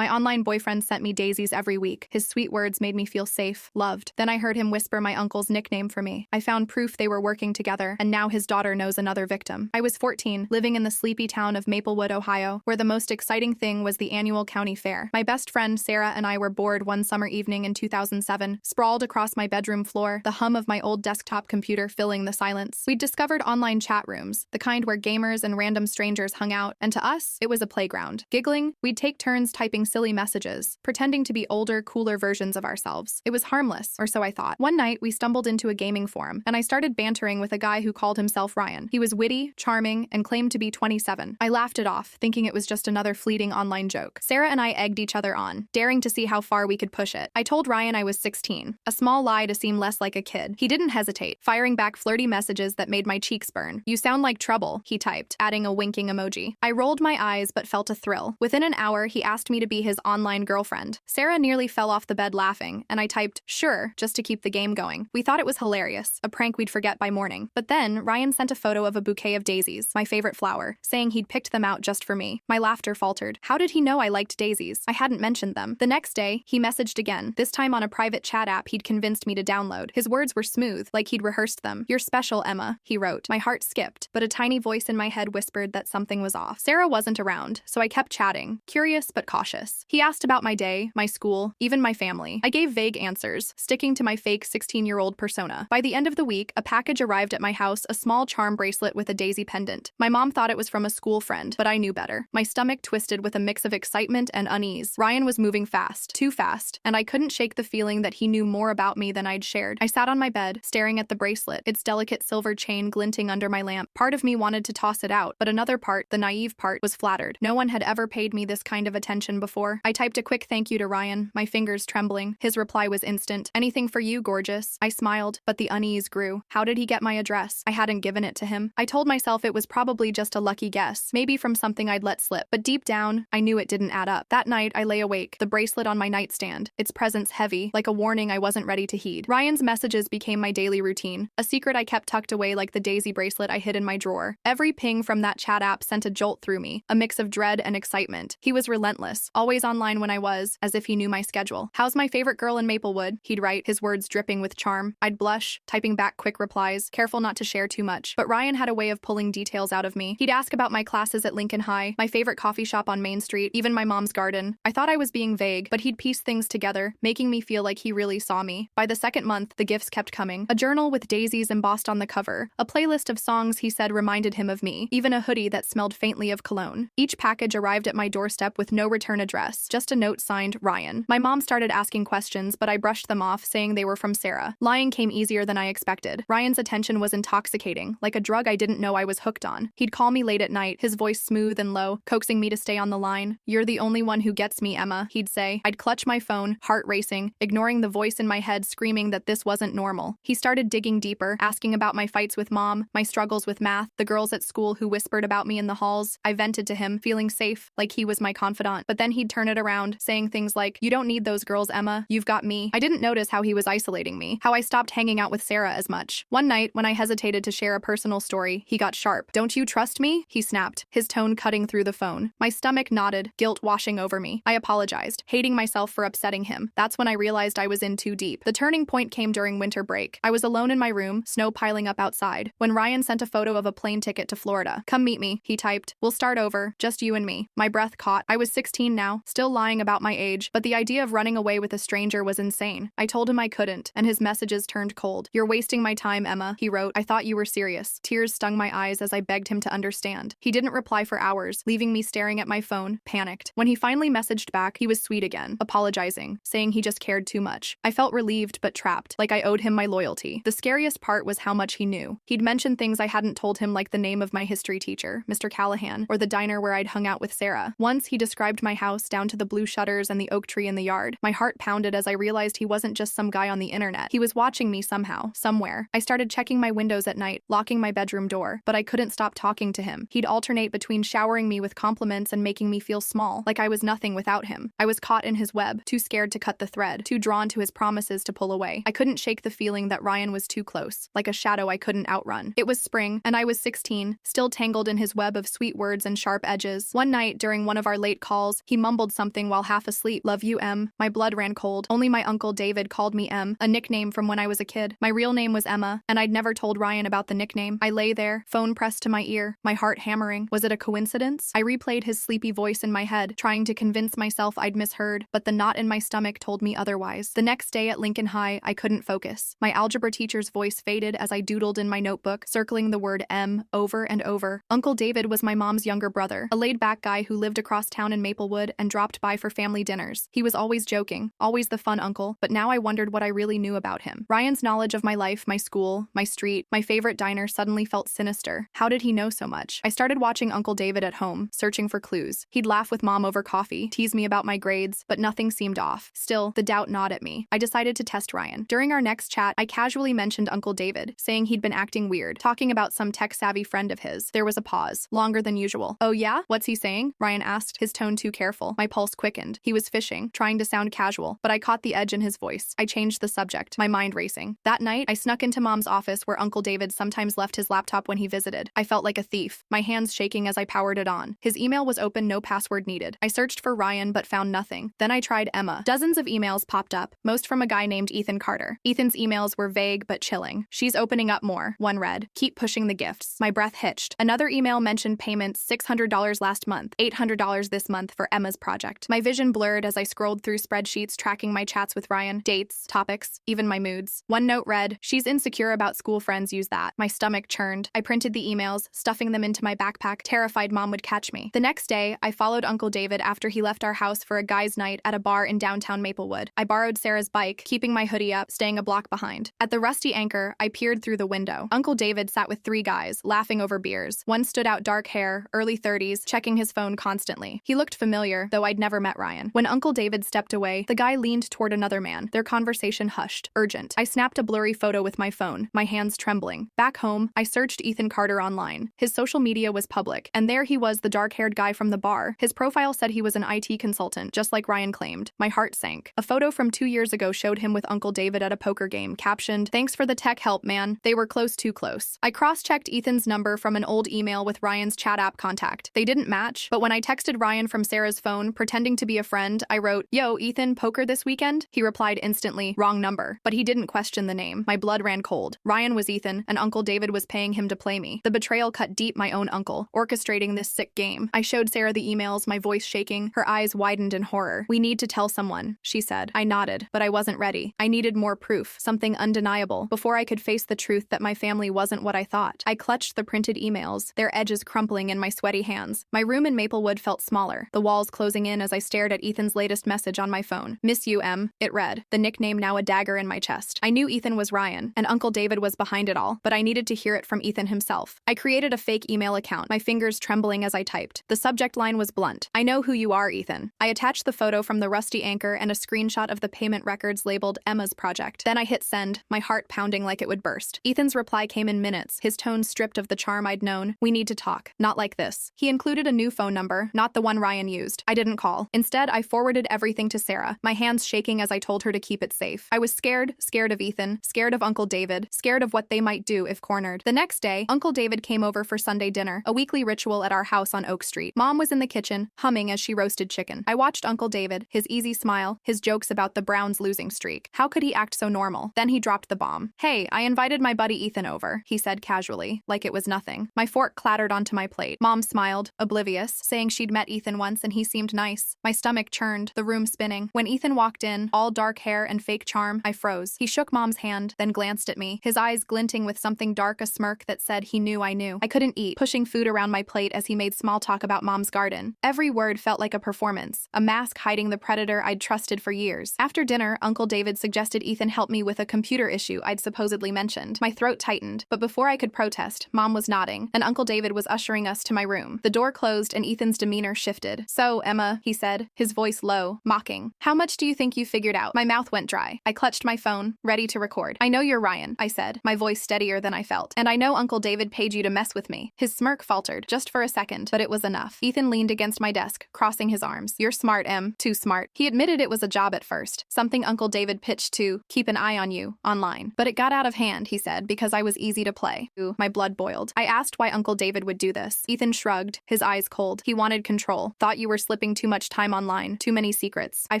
My online boyfriend sent me daisies every week. His sweet words made me feel safe, loved. Then I heard him whisper my uncle's nickname for me. I found proof they were working together, and now his daughter knows another victim. I was 14, living in the sleepy town of Maplewood, Ohio, where the most exciting thing was the annual county fair. My best friend Sarah and I were bored one summer evening in 2007, sprawled across my bedroom floor, the hum of my old desktop computer filling the silence. We'd discovered online chat rooms, the kind where gamers and random strangers hung out, and to us, it was a playground. Giggling, we'd take turns typing silly messages, pretending to be older, cooler versions of ourselves. It was harmless, or so I thought. One night, we stumbled into a gaming forum, and I started bantering with a guy who called himself Ryan. He was witty, charming, and claimed to be 27. I laughed it off, thinking it was just another fleeting online joke. Sarah and I egged each other on, daring to see how far we could push it. I told Ryan I was 16, a small lie to seem less like a kid. He didn't hesitate, firing back flirty messages that made my cheeks burn. "You sound like trouble," he typed, adding a winking emoji. I rolled my eyes but felt a thrill. Within an hour, he asked me to be his online girlfriend. Sarah nearly fell off the bed laughing, and I typed, "Sure," just to keep the game going. We thought it was hilarious, a prank we'd forget by morning. But then, Ryan sent a photo of a bouquet of daisies, my favorite flower, saying he'd picked them out just for me. My laughter faltered. How did he know I liked daisies? I hadn't mentioned them. The next day, he messaged again, this time on a private chat app he'd convinced me to download. His words were smooth, like he'd rehearsed them. "You're special, Emma," he wrote. My heart skipped, but a tiny voice in my head whispered that something was off. Sarah wasn't around, so I kept chatting, curious but cautious. He asked about my day, my school, even my family. I gave vague answers, sticking to my fake 16-year-old persona. By the end of the week, a package arrived at my house, a small charm bracelet with a daisy pendant. My mom thought it was from a school friend, but I knew better. My stomach twisted with a mix of excitement and unease. Ryan was moving fast, too fast, and I couldn't shake the feeling that he knew more about me than I'd shared. I sat on my bed, staring at the bracelet, its delicate silver chain glinting under my lamp. Part of me wanted to toss it out, but another part, the naive part, was flattered. No one had ever paid me this kind of attention before. I typed a quick thank you to Ryan, my fingers trembling. His reply was instant. "Anything for you, gorgeous." I smiled, but the unease grew. How did he get my address? I hadn't given it to him. I told myself it was probably just a lucky guess, maybe from something I'd let slip, but deep down, I knew it didn't add up. That night, I lay awake, the bracelet on my nightstand, its presence heavy, like a warning I wasn't ready to heed. Ryan's messages became my daily routine, a secret I kept tucked away like the daisy bracelet I hid in my drawer. Every ping from that chat app sent a jolt through me, a mix of dread and excitement. He was relentless, always online when I was, as if he knew my schedule. "How's my favorite girl in Maplewood?" he'd write, his words dripping with charm. I'd blush, typing back quick replies, careful not to share too much. But Ryan had a way of pulling details out of me. He'd ask about my classes at Lincoln High, my favorite coffee shop on Main Street, even my mom's garden. I thought I was being vague, but he'd piece things together, making me feel like he really saw me. By the second month, the gifts kept coming. A journal with daisies embossed on the cover, a playlist of songs he said reminded him of me, even a hoodie that smelled faintly of cologne. Each package arrived at my doorstep with no return address, just a note signed Ryan. My mom started asking questions, but I brushed them off, saying they were from Sarah. Lying came easier than I expected. Ryan's attention was intoxicating, like a drug I didn't know I was hooked on. He'd call me late at night, his voice smooth and low, coaxing me to stay on the line. "You're the only one who gets me, Emma," he'd say. I'd clutch my phone, heart racing, ignoring the voice in my head screaming that this wasn't normal. He started digging deeper, asking about my fights with mom, my struggles with math, the girls at school who whispered about me in the halls. I vented to him, feeling safe, like he was my confidant. But then he'd turn it around, saying things like, "You don't need those girls, Emma. You've got me." I didn't notice how he was isolating me, how I stopped hanging out with Sarah as much. One night, when I hesitated to share a personal story, he got sharp. "Don't you trust me?" he snapped, his tone cutting through the phone. My stomach knotted, guilt washing over me. I apologized, hating myself for upsetting him. That's when I realized I was in too deep. The turning point came during winter break. I was alone in my room, snow piling up outside, when Ryan sent a photo of a plane ticket to Florida. "Come meet me," he typed. "We'll start over, just you and me." My breath caught. I was 16 now, still lying about my age, but the idea of running away with a stranger was insane. I told him I couldn't, and his messages turned cold. "You're wasting my time, Emma," he wrote. "I thought you were serious." Tears stung my eyes as I begged him to understand. He didn't reply for hours, leaving me staring at my phone, panicked. When he finally messaged back, he was sweet again, apologizing, saying he just cared too much. I felt relieved but trapped, like I owed him my loyalty. The scariest part was how much he knew. He'd mentioned things I hadn't told him, like the name of my history teacher, Mr. Callahan, or the diner where I'd hung out with Sarah. Once he described my house down to the blue shutters and the oak tree in the yard. My heart pounded as I realized he wasn't just some guy on the internet. He was watching me somehow, somewhere. I started checking my windows at night, locking my bedroom door, but I couldn't stop talking to him. He'd alternate between showering me with compliments and making me feel small, like I was nothing without him. I was caught in his web, too scared to cut the thread, too drawn to his promises to pull away. I couldn't shake the feeling that Ryan was too close, like a shadow I couldn't outrun. It was spring, and I was 16, still tangled in his web of sweet words and sharp edges. One night, during one of our late calls, he mumbled mumbled something while half asleep. Love you, Em. My blood ran cold. Only my Uncle David called me Em, a nickname from when I was a kid. My real name was Emma, and I'd never told Ryan about the nickname. I lay there, phone pressed to my ear, my heart hammering. Was it a coincidence? I replayed his sleepy voice in my head, trying to convince myself I'd misheard, but the knot in my stomach told me otherwise. The next day at Lincoln High, I couldn't focus. My algebra teacher's voice faded as I doodled in my notebook, circling the word M over and over. Uncle David was my mom's younger brother, a laid-back guy who lived across town in Maplewood and dropped by for family dinners. He was always joking, always the fun uncle, but now I wondered what I really knew about him. Ryan's knowledge of my life, my school, my street, my favorite diner suddenly felt sinister. How did he know so much? I started watching Uncle David at home, searching for clues. He'd laugh with Mom over coffee, tease me about my grades, but nothing seemed off. Still, the doubt gnawed at me. I decided to test Ryan. During our next chat, I casually mentioned Uncle David, saying he'd been acting weird, talking about some tech-savvy friend of his. There was a pause, longer than usual. Oh yeah? What's he saying? Ryan asked, his tone too careful. My pulse quickened. He was fishing, trying to sound casual, but I caught the edge in his voice. I changed the subject, my mind racing. That night, I snuck into Mom's office where Uncle David sometimes left his laptop when he visited. I felt like a thief, my hands shaking as I powered it on. His email was open, no password needed. I searched for Ryan but found nothing. Then I tried Emma. Dozens of emails popped up, most from a guy named Ethan Carter. Ethan's emails were vague but chilling. She's opening up more. One read, keep pushing the gifts. My breath hitched. Another email mentioned payments $600 last month, $800 this month for Emma's project. My vision blurred as I scrolled through spreadsheets tracking my chats with Ryan, dates, topics, even my moods. One note read, she's insecure about school friends use that. My stomach churned. I printed the emails, stuffing them into my backpack, terrified Mom would catch me. The next day, I followed Uncle David after he left our house for a guys' night at a bar in downtown Maplewood. I borrowed Sarah's bike, keeping my hoodie up, staying a block behind. At the Rusty Anchor, I peered through the window. Uncle David sat with 3 guys, laughing over beers. One stood out, dark hair, early 30s, checking his phone constantly. He looked familiar, though I'd never met Ryan. When Uncle David stepped away, the guy leaned toward another man. Their conversation hushed, urgent. I snapped a blurry photo with my phone, my hands trembling. Back home, I searched Ethan Carter online. His social media was public, and there he was, the dark-haired guy from the bar. His profile said he was an IT consultant, just like Ryan claimed. My heart sank. A photo from 2 years ago showed him with Uncle David at a poker game, captioned, "Thanks for the tech help, man." They were close, too close. I cross-checked Ethan's number from an old email with Ryan's chat app contact. They didn't match, but when I texted Ryan from Sarah's phone, pretending to be a friend, I wrote, "Yo, Ethan, poker this weekend?" He replied instantly, "Wrong number." But he didn't question the name. My blood ran cold. Ryan was Ethan, and Uncle David was paying him to play me. The betrayal cut deep, my own uncle, orchestrating this sick game. I showed Sarah the emails, my voice shaking. Her eyes widened in horror. "We need to tell someone," she said. I nodded, but I wasn't ready. I needed more proof, something undeniable, before I could face the truth that my family wasn't what I thought. I clutched the printed emails, their edges crumpling in my sweaty hands. My room in Maplewood felt smaller, the walls closing in as I stared at Ethan's latest message on my phone. "Miss you, Em," it read, the nickname now a dagger in my chest. I knew Ethan was Ryan, and Uncle David was behind it all, but I needed to hear it from Ethan himself. I created a fake email account, my fingers trembling as I typed. The subject line was blunt. "I know who you are, Ethan." I attached the photo from the Rusty Anchor and a screenshot of the payment records labeled Emma's project. Then I hit send, my heart pounding like it would burst. Ethan's reply came in minutes, his tone stripped of the charm I'd known. "We need to talk. Not like this." He included a new phone number, not the one Ryan used. I didn't call. Instead, I forwarded everything to Sarah, my hands shaking as I told her to keep it safe. I was scared of Ethan, scared of Uncle David, scared of what they might do if cornered. The next day, Uncle David came over for Sunday dinner, a weekly ritual at our house on Oak Street. Mom was in the kitchen, humming as she roasted chicken. I watched Uncle David, his easy smile, his jokes about the Browns' losing streak. How could he act so normal? Then he dropped the bomb. "Hey, I invited my buddy Ethan over," he said casually, like it was nothing. My fork clattered onto my plate. Mom smiled, oblivious, saying she'd met Ethan once and he seemed nice. My stomach churned, the room spinning. When Ethan walked in, all dark hair and fake charm, I froze. He shook Mom's hand, then glanced at me, his eyes glinting with something dark, a smirk that said he knew I knew. I couldn't eat, pushing food around my plate as he made small talk about Mom's garden. Every word felt like a performance, a mask hiding the predator I'd trusted for years. After dinner, Uncle David suggested Ethan help me with a computer issue I'd supposedly mentioned. My throat tightened, but before I could protest, Mom was nodding, and Uncle David was ushering us to my room. The door closed and Ethan's demeanor shifted. "So, Emma," he said, his voice low, mocking, "how much do you think you figured out?" My mouth went dry. I clutched my phone, ready to record. "I know you're Ryan," I said, my voice steadier than I felt. "And I know Uncle David paid you to mess with me." His smirk faltered, just for a second, but it was enough. Ethan leaned against my desk, crossing his arms. "You're smart, Em. Too smart." He admitted it was a job at first, something Uncle David pitched to keep an eye on you, online. "But it got out of hand," he said, "because I was easy to play." Ooh, my blood boiled. I asked why Uncle David would do this. Ethan shrugged, his eyes cold. "He wanted control. Thought you were slipping too much time online, too many secrets. I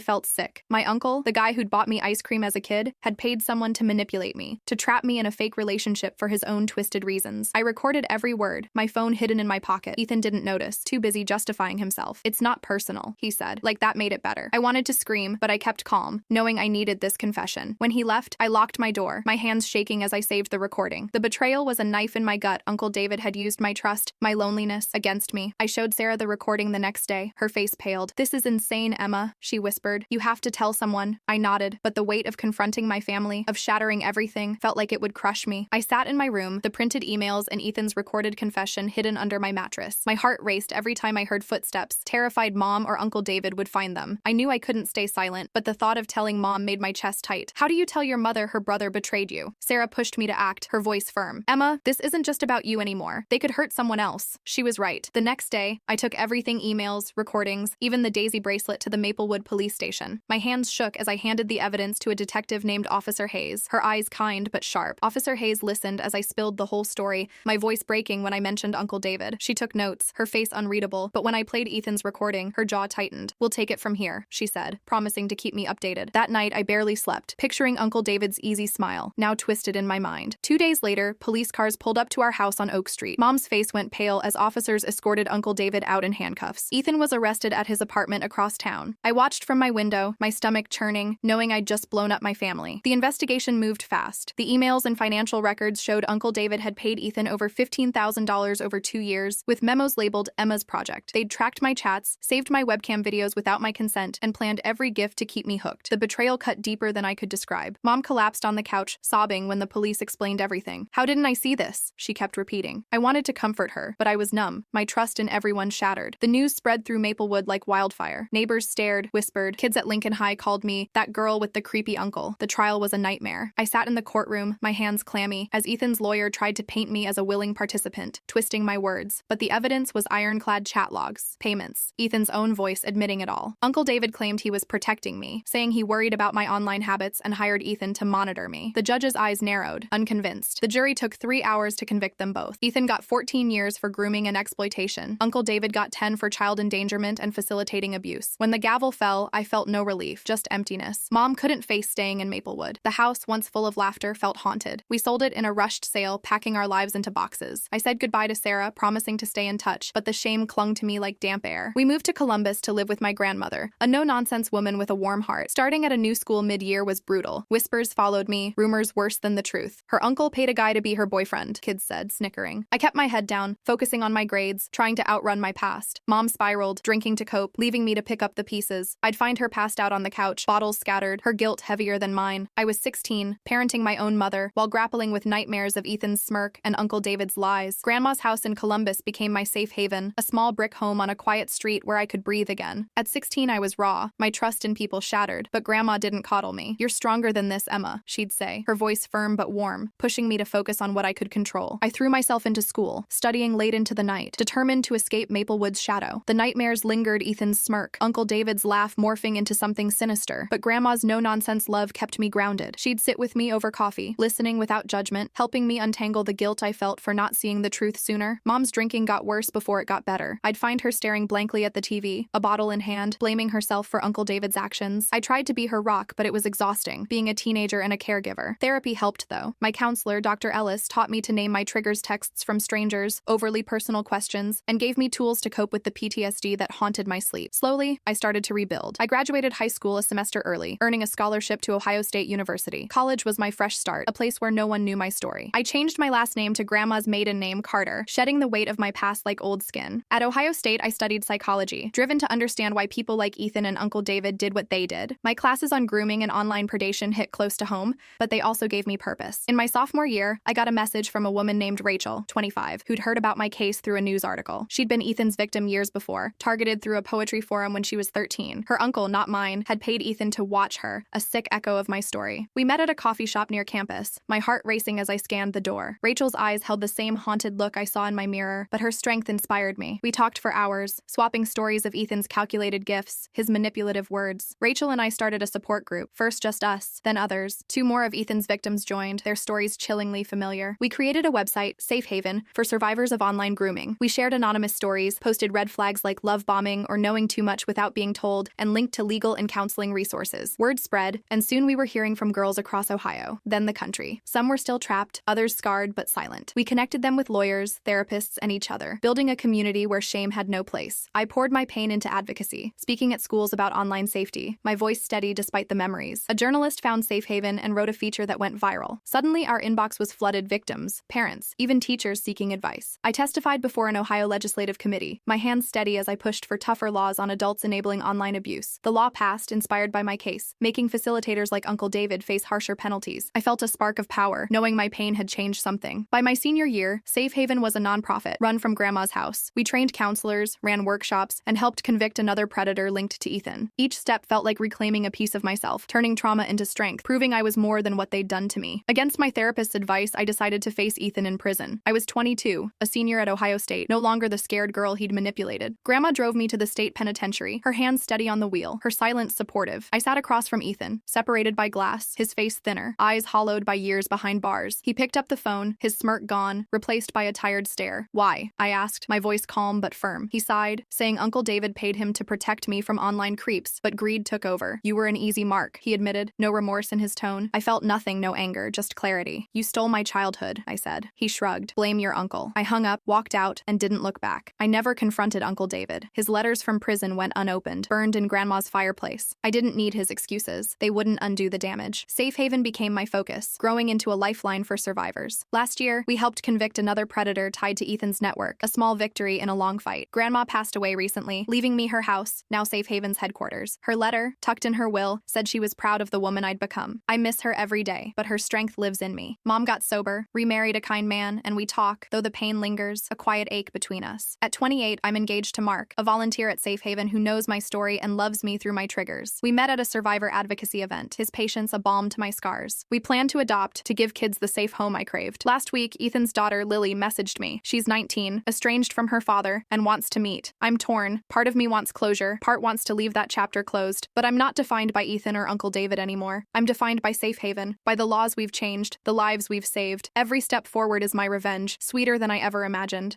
felt sick. My uncle, the guy who'd bought me ice cream as a kid, had paid someone to manipulate me, to trap me in a fake relationship for his own twisted reasons. I recorded every word, my phone hidden in my pocket. Ethan didn't notice, too busy justifying himself. "It's not personal," he said, like that made it better. I wanted to scream, but I kept calm, knowing I needed this confession. When he left, I locked my door, my hands shaking as I saved the recording. The betrayal was a knife in my gut. Uncle David had used my trust, my loneliness, against me. I showed Sarah the recording the next day. Her face paled. "This is insane, Emma," she whispered. "You have to tell someone." I nodded, but the weight of confronting my family, of shattering everything, felt like it would crush me. I sat in my room, the printed emails and Ethan's recorded confession hidden under my mattress. My heart raced every time I heard footsteps, terrified Mom or Uncle David would find them. I knew I couldn't stay silent, but the thought of telling Mom made my chest tight. "How do you tell your mother her brother betrayed you?" Sarah pushed me to act, her voice firm. "Emma, this isn't just about you anymore. They could hurt someone else." She was right. The next day, I took everything, emails, recordings, even the daisy bracelet, to the Maplewood police station. My hands shook as I handed the evidence to a detective named Officer Hayes, her eyes kind but sharp. Officer Hayes listened as I spilled the whole story, my voice breaking when I mentioned Uncle David. She took notes, her face unreadable, but when I played Ethan's recording, her jaw tightened. "We'll take it from here," she said, promising to keep me updated. That night, I barely slept, picturing Uncle David's easy smile, now twisted in my mind. 2 days later, police cars pulled up to our house on Oak Street. Mom's face went pale as officers escorted Uncle David out in handcuffs. Ethan was arrested at his apartment across town. I watched from my window, my stomach churning, knowing I'd just blown up my family. The investigation moved fast. The emails and financial records showed Uncle David had paid Ethan over $15,000 over 2 years, with memos labeled Emma's Project. They'd tracked my chats, saved my webcam videos without my consent, and planned every gift to keep me hooked. The betrayal cut deeper than I could describe. Mom collapsed on the couch, sobbing when the police explained everything. "How didn't I see this?" she kept repeating. I wanted to comfort her, but I was numb, my trust in everyone shattered. The news spread through Maplewood like wildfire. Neighbors stared, whispered. Kids at Lincoln High called me that girl with the creepy uncle. The trial was a nightmare. I sat in the courtroom, my hands clammy, as Ethan's lawyer tried to paint me as a willing participant, twisting my words. But the evidence was ironclad: chat logs, payments, Ethan's own voice admitting it all. Uncle David claimed he was protecting me, saying he worried about my online habits and hired Ethan to monitor me. The judge's eyes narrowed, unconvinced. The jury took 3 hours to convict them both. Ethan got 14 years for grooming and exploitation. Uncle David got 10 for child endangerment and facilitating abuse. When the gavel fell, I felt no relief, just emptiness. Mom couldn't face staying in Maplewood. The house, once full of laughter, felt haunted. We sold it in a rushed sale, packing our lives into boxes. I said goodbye to Sarah, promising to stay in touch, but the shame clung to me like damp air. We moved to Columbus to live with my grandmother, a no-nonsense woman with a warm heart. Starting at a new school mid-year was brutal. Whispers followed me, rumors worse than the truth. Her uncle paid a guy to be her boyfriend, kids said, snickering. I kept my head down, focusing on my grades, trying to outrun my past. Mom spiraled, drinking to cope, leaving me to pick up the pieces. I'd find her passed out on the couch, bottles scattered, her guilt heavier than mine. I was 16, parenting my own mother, while grappling with nightmares of Ethan's smirk and Uncle David's lies. Grandma's house in Columbus became my safe haven, a small brick home on a quiet street where I could breathe again. At 16, I was raw, my trust in people shattered, but Grandma didn't coddle me. "You're stronger than this, Emma," she'd say, her voice firm but warm, pushing me to focus on what I could control. I threw myself into school, studying late into the night, determined to escape Maplewood's shadow. The nightmares lingered: Ethan's smirk, Uncle David's laugh morphing into something sinister, but Grandma's no-nonsense love kept me grounded. She'd sit with me over coffee, listening without judgment, helping me untangle the guilt I felt for not seeing the truth sooner. Mom's drinking got worse before it got better. I'd find her staring blankly at the TV, a bottle in hand, blaming herself for Uncle David's actions. I tried to be her rock, but it was exhausting, being a teenager and a caregiver. Therapy helped, though. My counselor, Dr. Ellis, taught me to name my triggers: texts from strangers, overly personal questions, and gave me tools to cope with the PTSD that haunted my sleep. Slowly, I started to rebuild. I graduated high school a semester early, earning a scholarship to Ohio State University. College was my fresh start, a place where no one knew my story. I changed my last name to Grandma's maiden name, Carter, shedding the weight of my past like old skin. At Ohio State, I studied psychology, driven to understand why people like Ethan and Uncle David did what they did. My classes on grooming and online predation hit close to home, but they also gave me purpose. In my sophomore year, I got a message from a woman named Rachel, 25, who'd heard about my case through a news article. She'd been Ethan's victim years before, targeted through a poetry forum when she was 13. Her uncle, not mine, had paid Ethan to watch her, a sick echo of my story. We met at a coffee shop near campus, my heart racing as I scanned the door. Rachel's eyes held the same haunted look I saw in my mirror, but her strength inspired me. We talked for hours, swapping stories of Ethan's calculated gifts, his manipulative words. Rachel and I started a support group, first just us, then others. 2 more of Ethan's victims joined, their stories chillingly familiar. We created a website, Safe Haven, for survivors of online grooming. We shared anonymous stories, posted red flags like love bombing bombing or knowing too much without being told, and linked to legal and counseling resources. Word spread, and soon we were hearing from girls across Ohio, then the country. Some were still trapped, others scarred but silent. We connected them with lawyers, therapists, and each other, building a community where shame had no place. I poured my pain into advocacy, speaking at schools about online safety, my voice steady despite the memories. A journalist found Safe Haven and wrote a feature that went viral. Suddenly, our inbox was flooded victims, parents, even teachers seeking advice. I testified before an Ohio legislative committee, my hands steady as I pushed for tougher laws on adults enabling online abuse. The law passed, inspired by my case, making facilitators like Uncle David face harsher penalties. I felt a spark of power, knowing my pain had changed something. By my senior year, Safe Haven was a nonprofit, run from Grandma's house. We trained counselors, ran workshops, and helped convict another predator linked to Ethan. Each step felt like reclaiming a piece of myself, turning trauma into strength, proving I was more than what they'd done to me. Against my therapist's advice, I decided to face Ethan in prison. I was 22, a senior at Ohio State, no longer the scared girl he'd manipulated. Grandma drove me to the state penitentiary, her hands steady on the wheel, her silence supportive. I sat across from Ethan, separated by glass, his face thinner, eyes hollowed by years behind bars. He picked up the phone, his smirk gone, replaced by a tired stare. "Why?" I asked, my voice calm but firm. He sighed, saying Uncle David paid him to protect me from online creeps, but greed took over. "You were an easy mark," he admitted, no remorse in his tone. I felt nothing, no anger, just clarity. "You stole my childhood," I said. He shrugged. "Blame your uncle." I hung up, walked out, and didn't look back. I never confronted Uncle David. His letters from prison went unopened, burned in Grandma's fireplace. I didn't need his excuses. They wouldn't undo the damage. Safe Haven became my focus, growing into a lifeline for survivors. Last year, we helped convict another predator tied to Ethan's network, a small victory in a long fight. Grandma passed away recently, leaving me her house, now Safe Haven's headquarters. Her letter, tucked in her will, said she was proud of the woman I'd become. I miss her every day, but her strength lives in me. Mom got sober, remarried a kind man, and we talk, though the pain lingers, a quiet ache between us. At 28, I'm engaged to Mark, a volunteer at Safe Haven who knows my story and loves me through my triggers. We met at a survivor advocacy event, his patience a balm to my scars. We plan to adopt, to give kids the safe home I craved. Last week, Ethan's daughter, Lily, messaged me. She's 19, estranged from her father, and wants to meet. I'm torn. Part of me wants closure, part wants to leave that chapter closed. But I'm not defined by Ethan or Uncle David anymore. I'm defined by Safe Haven, by the laws we've changed, the lives we've saved. Every step forward is my revenge, sweeter than I ever imagined.